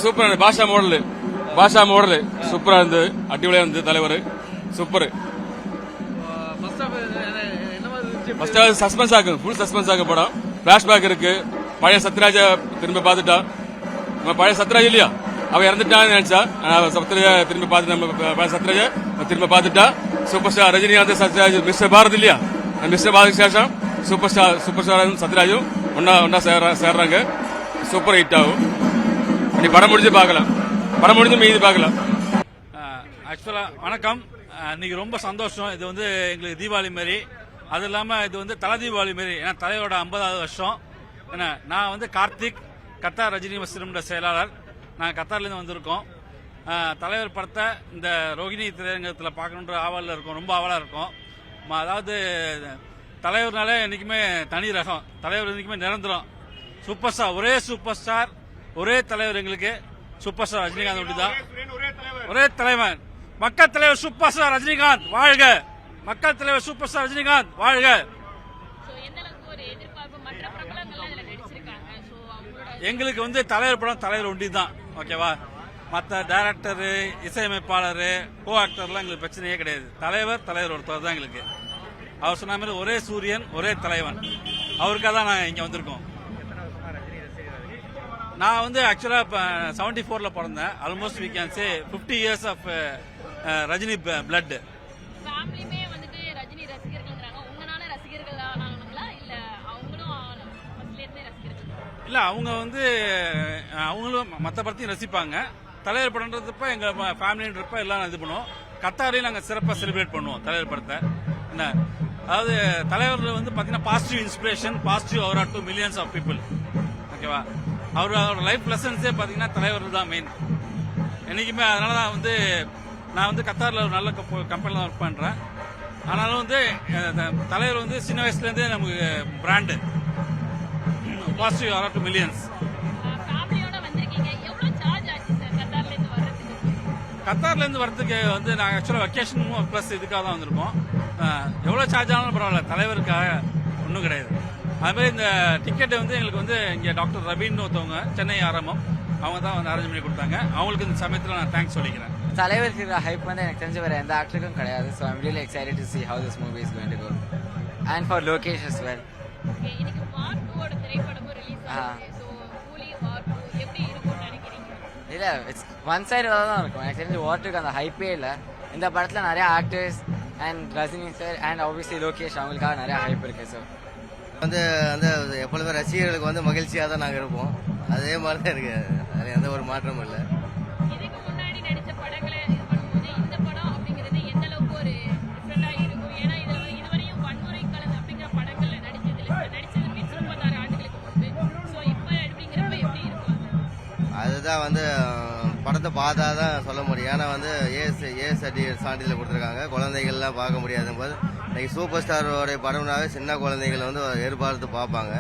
Super. பாஷா model சூப்பரா இருந்தது. அடிப்படையா இருந்தது. தலைவர் சூப்பர். ஃபர்ஸ்ட் ஹாஃப் சஸ்பென்ஸ் ஆகும். ஃபுல் சஸ்பென்ஸ் ஆகும் படம். பிளாஷ்பேக் இருக்கு. பழைய சத்யராஜா திரும்ப பார்த்துட்டா. நம்ம பழைய சத்யராஜ் இல்லையா, அவ இறந்துட்டான்னு நினைச்சா. சத்யராஜா திரும்ப பார்த்துட்டு நம்ம பழைய சத்யராஜா திரும்ப பார்த்துட்டா. Super star Rajinikanth Sathyaraj mister Bharat இல்லையா, மிஸ்டர் பாரத் சேஷம் சூப்பர் ஸ்டாரும் சத்யராஜும் ஒன்னா சேர்றாங்க. சூப்பர் ஹிட் ஆகும். நீ படம் முடிஞ்சு பார்க்கலாம். படம் முடிஞ்சு மீதி பார்க்கலாம். ஆக்சுவலா வணக்கம். இன்னைக்கு ரொம்ப சந்தோஷம். இது வந்து எங்களுக்கு தீபாவளி மாரி. அது இல்லாம இது வந்து தலை தீபாவளி மாரி. ஏன்னா தலைவரோட 50வது வருஷம். என்ன, நான் வந்து கார்த்திக், கத்தார் ரஜினி வஸ்திரம் செயலாளர். நாங்கள் கத்தார்லேருந்து வந்திருக்கோம். தலைவர் படத்தை இந்த ரோகிணி திரையரங்கத்தில் பார்க்கணுன்ற ஆவலில் இருக்கும். ரொம்ப ஆவலாக இருக்கும். அதாவது தலைவர்னாலே என்றைக்குமே தனி ரகம். தலைவர் என்றைக்குமே நிரந்தரம். சூப்பர் ஸ்டார், ஒரே சூப்பர் ஸ்டார், ஒரே தலைவர். எங்களுக்கு சூப்பர் ஸ்டார் ரஜினிகாந்த் மட்டும்தான். ஒரே தலைவன். மக்கள் தலைவர் சூப்பர் ஸ்டார் ரஜினிகாந்த் வாழ்க. மக்கள் தலைவர் சூப்பர் ஸ்டார் ரஜினிகாந்த் வாழ்க. எங்களுக்கு வந்து தலைவர் படம் தலைவர் ஒண்டி தான். ஓகேவா, மற்ற டைரக்டரு, இசையமைப்பாளர், கோ ஆக்டர்லாம் எங்களுக்கு பிரச்சனையே கிடையாது. தலைவர் ஒருத்தர் தான் எங்களுக்கு. அவர் சொன்ன மாதிரி ஒரே சூரியன், ஒரே தலைவன். அவருக்காக தான் நாங்கள் இங்கே வந்திருக்கோம். நான் வந்து ஆக்சுவலா 74ல பிறந்தேன். Almost we can say 50 years of Rajini blood. இல்ல, அவங்க வந்து அவங்களும் மற்ற படத்தையும் ரசிப்பாங்க. தலைவர் படம்ன்றப்ப எங்க ஃபேமிலின்றப்ப எல்லாம் இது பண்ணுவோம். கத்தாரையும் நாங்கள் சிறப்பாக செலிப்ரேட் பண்ணுவோம் தலைவர் படத்தை. என்ன, அதாவது தலைவர் வந்து பார்த்தீங்கன்னா பாசிட்டிவ் இன்ஸ்பிரேஷன், பாசிட்டிவ் அவர் டு மில்லியன்ஸ் ஆஃப் பீப்புள். ஓகேவா, அவரோட லைஃப் லெசன்ஸே பார்த்தீங்கன்னா தலைவர் தான் மெயின் என்னைக்குமே. அதனால தான் வந்து நான் வந்து கத்தாரில் ஒரு நல்ல கம்பெனியில் தான் ஒர்க் பண்ணுறேன். ஆனாலும் வந்து தலைவர் வந்து சின்ன வயசுலேருந்தே நமக்கு பிராண்டு. பாசிட்டிவ் அவர் டு மில்லியன்ஸ். கத்தார்லேருந்து வரதுக்கு வந்து நாங்கள் ஆக்சுவலாக வெக்கேஷன் ப்ளஸ் இதுக்காக தான் வந்திருக்கோம். எவ்வளோ சார்ஜ் ஆனாலும் பரவாயில்ல, தலைவருக்காக ஒன்றும் கிடையாது. அதுமாதிரி இந்த டிக்கெட்டை வந்து எங்களுக்கு வந்து இங்கே டாக்டர் ரபீன்னு ஒருத்தவங்க, சென்னை ஆரம்பம், அவங்க தான் வந்து அரேஞ்ச் பண்ணி கொடுத்தாங்க. அவங்களுக்கு இந்த சமயத்தில் நான் தேங்க்ஸ் சொல்லிக்கிறேன். தலைவருக்கு இருக்கிற ஹைப் வந்து எனக்கு தெரிஞ்ச வேறு எந்த ஆக்டருக்கும் கிடையாது. So I'm really excited to see how this movie is going to go and for Lokesh as well. இல்ல, இட்ஸ் ஒன் சைடாக தான் இருக்கும். எனக்கு தெரிஞ்சு வார்ட்டுக்கு அந்த ஹைப்பே இல்லை. இந்த படத்தில் நிறைய actors and Rajini sir and obviously Lokesh அவங்களுக்காக நிறைய ஹைப் இருக்கு. ஸோ வந்து எப்பொழுதுமே ரசிகர்களுக்கு வந்து மகிழ்ச்சியாக தான் நாங்கள் இருப்போம். அதே மாதிரி தான் இருக்கு. அதில் எந்த ஒரு மாற்றமும் இல்லை. அதுதான் வந்து படத்தை பார்த்தா தான் சொல்ல முடியும். ஏன்னா வந்து ஏஎஸ் சான்றிதழ் கொடுத்துருக்காங்க. குழந்தைகள்லாம் பார்க்க முடியாத போது இன்னைக்கு சூப்பர் ஸ்டாரோடைய படம்னாவே சின்ன குழந்தைகள் வந்து எதிர்பார்த்து பார்ப்பாங்க.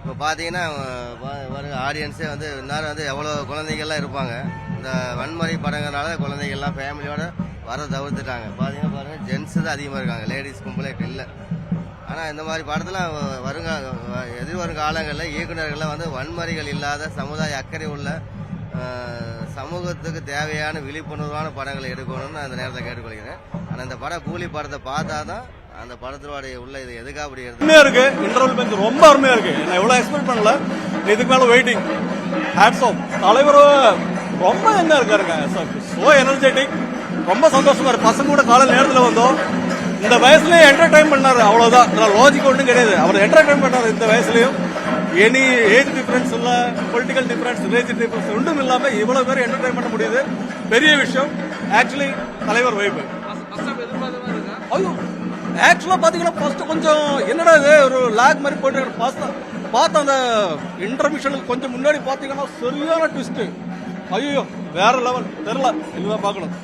இப்போ பார்த்தீங்கன்னா ஆடியன்ஸே வந்து இந்நேரம் வந்து எவ்வளோ குழந்தைகள்லாம் இருப்பாங்க. இந்த வன்முறை படங்கிறனால குழந்தைகள்லாம் ஃபேமிலியோட வர தவிர்த்துட்டாங்க. பார்த்தீங்கன்னா பாருங்கள், ஜென்ஸு தான் அதிகமாக இருக்காங்க, லேடிஸ் கும்பலே இல்லை. ஆனால் இந்த மாதிரி படத்தில் எதிர்வரும் காலங்களில் இயக்குநர்கள்லாம் வந்து வன்முறைகள் இல்லாத சமுதாய அக்கறை உள்ள சமூகத்துக்கு தேவையான விழிப்புணர்வான படங்களை எடுக்கணும்னு அந்த நேரத்தில் கேட்டுக்கொள்கிறேன். ஆனால் இந்த படம் கூலி படத்தை பார்த்தா தான் அந்த படத்தினுடைய உள்ள இது எதுக்காக அப்படி அருமையா இருக்கு. இன்டர்வல் பெஞ்ச் ரொம்ப அருமையா இருக்கு. நான் எவ்வளவு எக்ஸ்பெக்ட் பண்ணல. இதுக்கு மேல வெயிட்டிங். Hats off. தலைவர் ரொம்ப என்ன இருக்காருங்க, சோ எனர்ஜெட்டிக். ரொம்ப சந்தோஷமா இருக்கு. பசங்க கூட காலையில் நேரத்தில் வந்தோம். இந்த வயசுலயே என்டர்டைன் பண்ணாரு, அவ்வளவுதான். லாஜிக் ஒன்றும் கிடையாது. அவர் என்டர்டைன் பண்ணாரு இந்த வயசுலயும். எனி ஏஜ் டிஃபரன்ஸ் இல்ல, பொலிட்டிக்கல் டிஃபரன்ஸ், ரிலீஜியன் டிஃபரன்ஸ் ஒன்றும் இல்லாம இவ்வளவு பேர் என்டர்டைன் பண்ண முடியுது. பெரிய விஷயம். ஆக்சுவலி தலைவர் வைப்பு. ஐயோ, ஆக்சுவலா பாத்தீங்கன்னா ஃபர்ஸ்ட் கொஞ்சம் என்னடா இது ஒரு லாக் மாதிரி போட்டு பார்த்தா அந்த இன்டர்மிஷனுக்கு கொஞ்சம் முன்னாடி பாத்தீங்கன்னா சரியான ட்விஸ்ட். ஐயோ, வேற லெவல். தெரியல, இதுதான் பார்க்கணும்.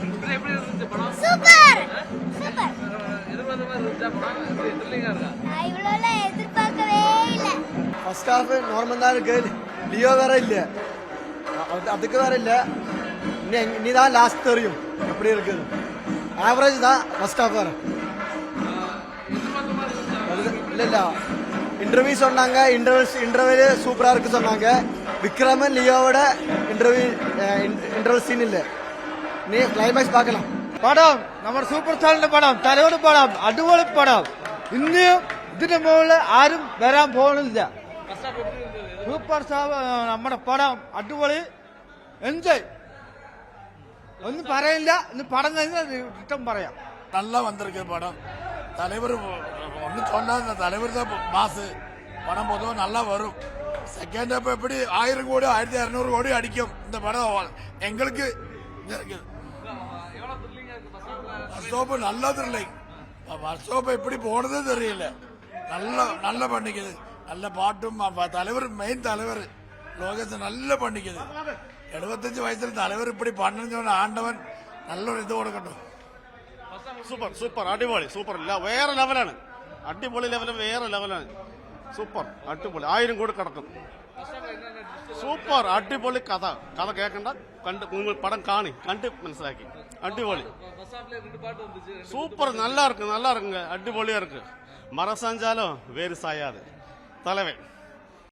ஃபர்ஸ்ட் ஹாஃப் நார்மல் தான் இருக்கு. லியோ வேற இல்ல, அதுக்கு வேற இல்ல. நீ தான் லாஸ்ட் தெரியும் எப்படி இருக்கு. ஆவரேஜ் தான் ஃபர்ஸ்ட் ஹாஃப் வேற இல்ல. இன்டர்வியூ சொன்னாங்க, இன்டர்வல் சூப்பரா இருக்கு சொன்னாங்க. விக்ரமன் லியோவோட இன்டர்வல் சீன் இல்ல. நீ கிளைமேக்ஸ் பார்க்கலாம். படம் நம்ம சூப்பர் ஸ்டாറിന്റെ പടം തലയോട് പടം അടിപൊളി പടം ഇനിയും ഇതിന്റെ മുകളിൽ ആരും വരാൻ പോകുന്നില്ല സൂപ്പർ സ്റ്റാർ നമ്മുടെ പടം അടിപൊളി എൻജോയ് ഒന്നും പറയില്ല ഇന്ന് പടം കഴിഞ്ഞാൽ റിട്ടേൺ പറയാം நல்லா வந்திருக்கு படம் தலைவர் ஒன்றும் சொல்லாத தலைவர் தான் மாசு படம் பொதுவாக நல்லா வரும் செகண்ட் ஹாப் எப்படி 1000 கோடி 1200 கோடி அடிக்கும் இந்த படம் எங்களுக்கு ஸ்டோப்பு நல்லா த்ரில்லிங் ஸ்டோப்பு எப்படி போனதே தெரியல நல்லா பண்ணிக்குது நல்ல பாட்டும் தலைவர் மெயின் தலைவர் லோகேஷ் நல்லா பண்ணிக்குது 75 வயசுல தலைவர் இப்படி பண்ணுன்னு ஆண்டவன் நல்ல ஒரு இது கொடுக்கட்டும் സൂപ്പർ സൂപ്പർ അടിപൊളി സൂപ്പർ വേറെ ലെവലാണ് അടിപൊളി ലെവൽ വേറെ ലെവലാണ് സൂപ്പർ അടിപൊളി 1000 കോടി കിടക്കും സൂപ്പർ അടിപൊളി കഥ കേൾക്കണ്ട കണ്ട് നിങ്ങൾ പടം കണ്ട് മനസ്സിലാക്കി അടിപൊളി സൂപ്പർ நல்லா இருக்குங்க അടിപൊളിயா இருக்கு மரசாஞ்சாலும் வேறு சாயாது தலைவன்